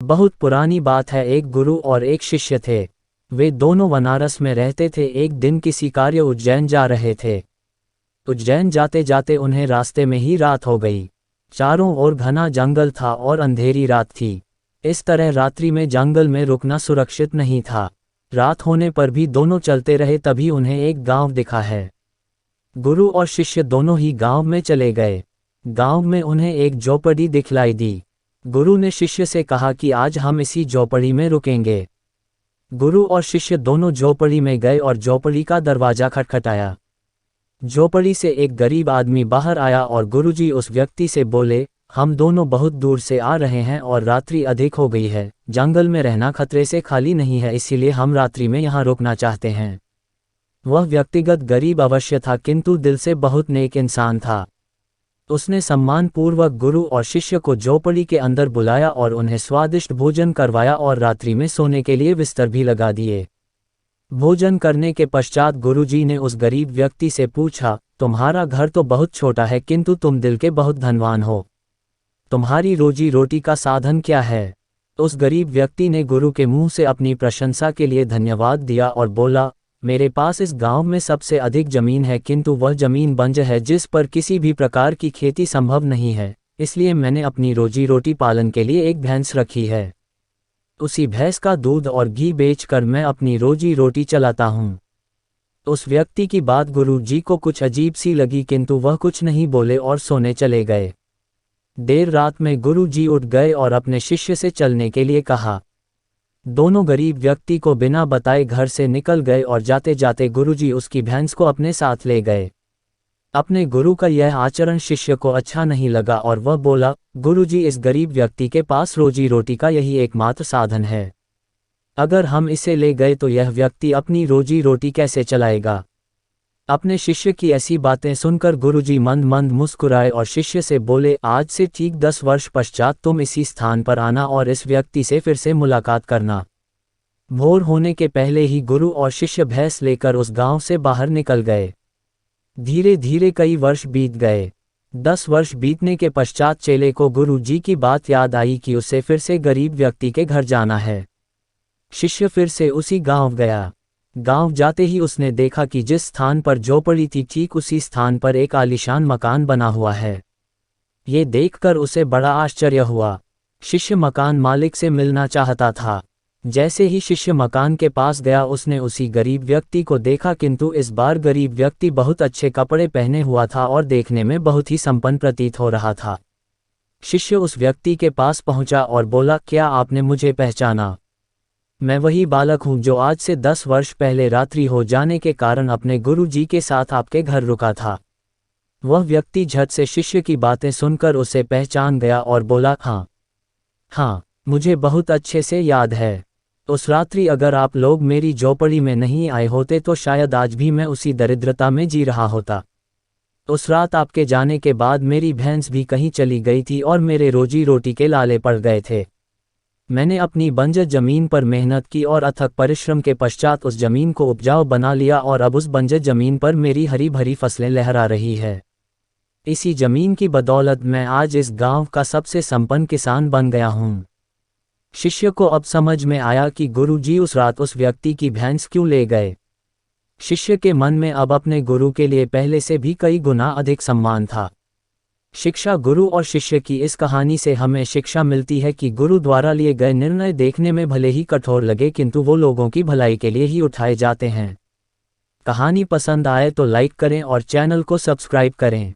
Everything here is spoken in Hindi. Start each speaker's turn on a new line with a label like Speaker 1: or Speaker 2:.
Speaker 1: बहुत पुरानी बात है, एक गुरु और एक शिष्य थे। वे दोनों बनारस में रहते थे। एक दिन किसी कार्य उज्जैन जा रहे थे। उज्जैन जाते जाते उन्हें रास्ते में ही रात हो गई। चारों ओर घना जंगल था और अंधेरी रात थी। इस तरह रात्रि में जंगल में रुकना सुरक्षित नहीं था। रात होने पर भी दोनों चलते रहे। तभी उन्हें एक गांव दिखा है। गुरु और शिष्य दोनों ही गांव में चले गए। गांव में उन्हें एक झोपड़ी दिखलाई दी। गुरु ने शिष्य से कहा कि आज हम इसी झोपड़ी में रुकेंगे। गुरु और शिष्य दोनों झोपड़ी में गए और झोपड़ी का दरवाजा खटखटाया। झोपड़ी से एक गरीब आदमी बाहर आया और गुरुजी उस व्यक्ति से बोले, हम दोनों बहुत दूर से आ रहे हैं और रात्रि अधिक हो गई है। जंगल में रहना खतरे से खाली नहीं है, इसीलिए हम रात्रि में यहाँ रुकना चाहते हैं। वह व्यक्तिगत गरीब अवश्य था, किंतु दिल से बहुत नेक इंसान था। उसने सम्मानपूर्वक गुरु और शिष्य को झोपड़ी के अंदर बुलाया और उन्हें स्वादिष्ट भोजन करवाया और रात्रि में सोने के लिए बिस्तर भी लगा दिए। भोजन करने के पश्चात गुरुजी ने उस गरीब व्यक्ति से पूछा, तुम्हारा घर तो बहुत छोटा है, किंतु तुम दिल के बहुत धनवान हो। तुम्हारी रोजी रोटी का साधन क्या है? उस गरीब व्यक्ति ने गुरु के मुंह से अपनी प्रशंसा के लिए धन्यवाद दिया और बोला, मेरे पास इस गांव में सबसे अधिक जमीन है, किंतु वह जमीन बंजर है जिस पर किसी भी प्रकार की खेती संभव नहीं है। इसलिए मैंने अपनी रोजी रोटी पालन के लिए एक भैंस रखी है। उसी भैंस का दूध और घी बेचकर मैं अपनी रोजी रोटी चलाता हूँ। उस व्यक्ति की बात गुरु जी को कुछ अजीब सी लगी, किंतु वह कुछ नहीं बोले और सोने चले गए। देर रात में गुरु जी उठ गए और अपने शिष्य से चलने के लिए कहा। दोनों गरीब व्यक्ति को बिना बताए घर से निकल गए और जाते जाते गुरुजी उसकी भैंस को अपने साथ ले गए। अपने गुरु का यह आचरण शिष्य को अच्छा नहीं लगा और वह बोला, गुरुजी, इस गरीब व्यक्ति के पास रोजी रोटी का यही एकमात्र साधन है। अगर हम इसे ले गए तो यह व्यक्ति अपनी रोजी रोटी कैसे चलाएगा? अपने शिष्य की ऐसी बातें सुनकर गुरुजी मंद मंद मुस्कुराए और शिष्य से बोले, आज से ठीक 10 वर्ष पश्चात तुम इसी स्थान पर आना और इस व्यक्ति से फिर से मुलाकात करना। भोर होने के पहले ही गुरु और शिष्य भैंस लेकर उस गांव से बाहर निकल गए। धीरे धीरे कई वर्ष बीत गए। 10 वर्ष बीतने के पश्चात चेले को गुरु जी की बात याद आई कि उसे फिर से गरीब व्यक्ति के घर जाना है। शिष्य फिर से उसी गांव गया। गांव जाते ही उसने देखा कि जिस स्थान पर झोपड़ी थी ठीक उसी स्थान पर एक आलीशान मकान बना हुआ है। ये देखकर उसे बड़ा आश्चर्य हुआ। शिष्य मकान मालिक से मिलना चाहता था। जैसे ही शिष्य मकान के पास गया उसने उसी गरीब व्यक्ति को देखा, किंतु इस बार गरीब व्यक्ति बहुत अच्छे कपड़े पहने हुआ था और देखने में बहुत ही संपन्न प्रतीत हो रहा था। शिष्य उस व्यक्ति के पास पहुंचा और बोला, क्या आपने मुझे पहचाना? मैं वही बालक हूँ जो आज से 10 वर्ष पहले रात्रि हो जाने के कारण अपने गुरु जी के साथ आपके घर रुका था। वह व्यक्ति झट से शिष्य की बातें सुनकर उसे पहचान गया और बोला, हाँ, मुझे बहुत अच्छे से याद है। उस रात्रि अगर आप लोग मेरी झोपड़ी में नहीं आए होते तो शायद आज भी मैं उसी दरिद्रता में जी रहा होता। उस रात आपके जाने के बाद मेरी भैंस भी कहीं चली गई थी और मेरे रोजी रोटी के लाले पड़ गए थे। मैंने अपनी बंजर जमीन पर मेहनत की और अथक परिश्रम के पश्चात उस जमीन को उपजाऊ बना लिया और अब उस बंजर जमीन पर मेरी हरी भरी फसलें लहरा रही है। इसी जमीन की बदौलत मैं आज इस गांव का सबसे संपन्न किसान बन गया हूँ। शिष्य को अब समझ में आया कि गुरु जी उस रात उस व्यक्ति की भैंस क्यों ले गए। शिष्य के मन में अब अपने गुरु के लिए पहले से भी कई गुना अधिक सम्मान था। शिक्षा। गुरु और शिष्य की इस कहानी से हमें शिक्षा मिलती है कि गुरु द्वारा लिए गए निर्णय देखने में भले ही कठोर लगे, किंतु वो लोगों की भलाई के लिए ही उठाए जाते हैं। कहानी पसंद आए तो लाइक करें और चैनल को सब्सक्राइब करें।